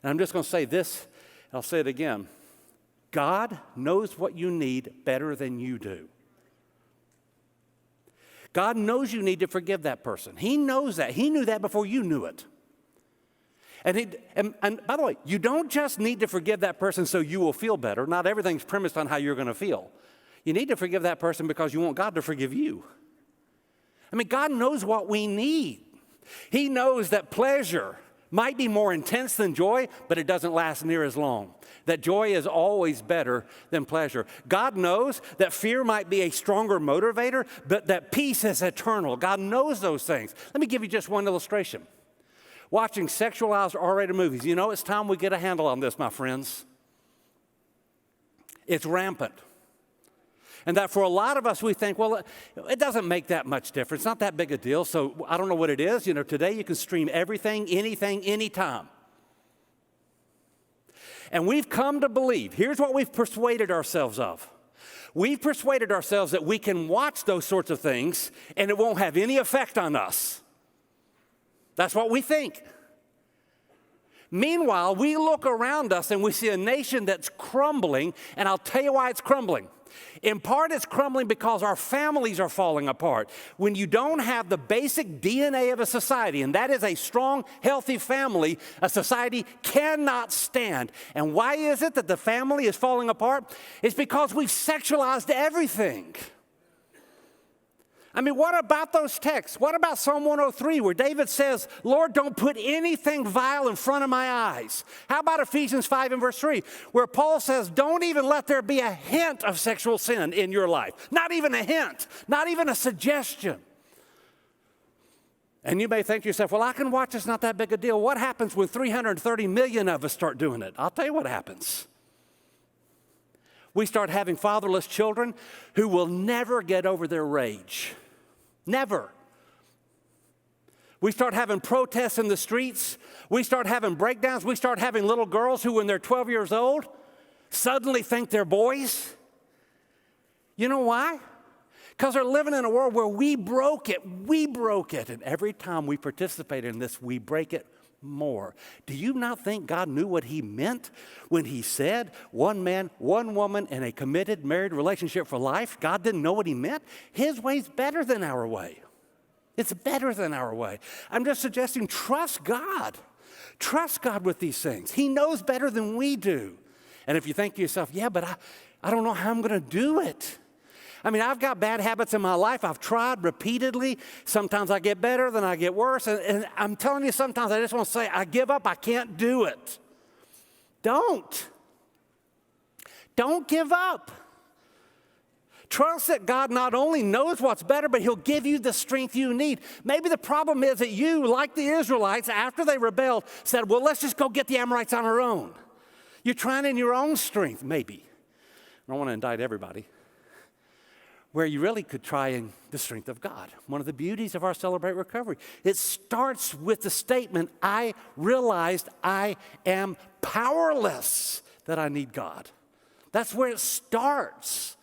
And I'm just going to say this, and I'll say it again. God knows what you need better than you do. God knows you need to forgive that person. He knows that. He knew that before you knew it. And by the way, you don't just need to forgive that person so you will feel better. Not everything's premised on how you're going to feel. You need to forgive that person because you want God to forgive you. I mean, God knows what we need. He knows that pleasure might be more intense than joy, but it doesn't last near as long. That joy is always better than pleasure. God knows that fear might be a stronger motivator, but that peace is eternal. God knows those things. Let me give you just one illustration. Watching sexualized R-rated movies. You know, it's time we get a handle on this, my friends. It's rampant. And that for a lot of us, we think, well, it doesn't make that much difference. It's not that big a deal, so I don't know what it is. You know, today you can stream everything, anything, anytime. And we've come to believe, here's what we've persuaded ourselves of. We've persuaded ourselves that we can watch those sorts of things and it won't have any effect on us. That's what we think. Meanwhile, we look around us and we see a nation that's crumbling, and I'll tell you why it's crumbling. In part, it's crumbling because our families are falling apart. When you don't have the basic DNA of a society, and that is a strong, healthy family, a society cannot stand. And why is it that the family is falling apart? It's because we've sexualized everything. I mean, what about those texts? What about Psalm 103 where David says, Lord, don't put anything vile in front of my eyes? How about Ephesians 5 and verse 3 where Paul says, don't even let there be a hint of sexual sin in your life. Not even a hint, not even a suggestion. And you may think to yourself, well, I can watch, it's not that big a deal. What happens when 330 million of us start doing it? I'll tell you what happens. We start having fatherless children who will never get over their rage. Never. We start having protests in the streets. We start having breakdowns. We start having little girls who, when they're 12 years old, suddenly think they're boys. You know why? Because they're living in a world where we broke it. We broke it. And every time we participate in this, we break it more. Do you not think God knew what he meant when he said one man, one woman in a committed married relationship for life? God didn't know what he meant? His way's better than our way. It's better than our way. I'm just suggesting trust God. Trust God with these things. He knows better than we do. And if you think to yourself, yeah, but I don't know how I'm going to do it. I mean, I've got bad habits in my life. I've tried repeatedly. Sometimes I get better, then I get worse. And I'm telling you, sometimes I just want to say, I give up. I can't do it. Don't. Don't give up. Trust that God not only knows what's better, but he'll give you the strength you need. Maybe the problem is that you, like the Israelites, after they rebelled, said, well, let's just go get the Amorites on our own. You're trying in your own strength, maybe. I don't want to indict everybody. Where you really could try in the strength of God. One of the beauties of our Celebrate Recovery. It starts with the statement, I realized I am powerless, that I need God. That's where it starts.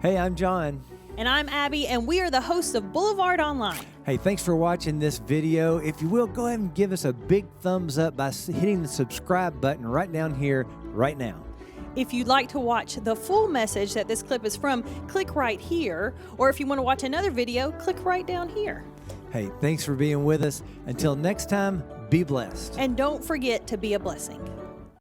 Hey, I'm John. And I'm Abby, and we are the hosts of Boulevard Online. Hey, thanks for watching this video. If you will, go ahead and give us a big thumbs up by hitting the subscribe button right down here, right now. If you'd like to watch the full message that this clip is from, click right here. Or if you want to watch another video, click right down here. Hey, thanks for being with us. Until next time, be blessed. And don't forget to be a blessing.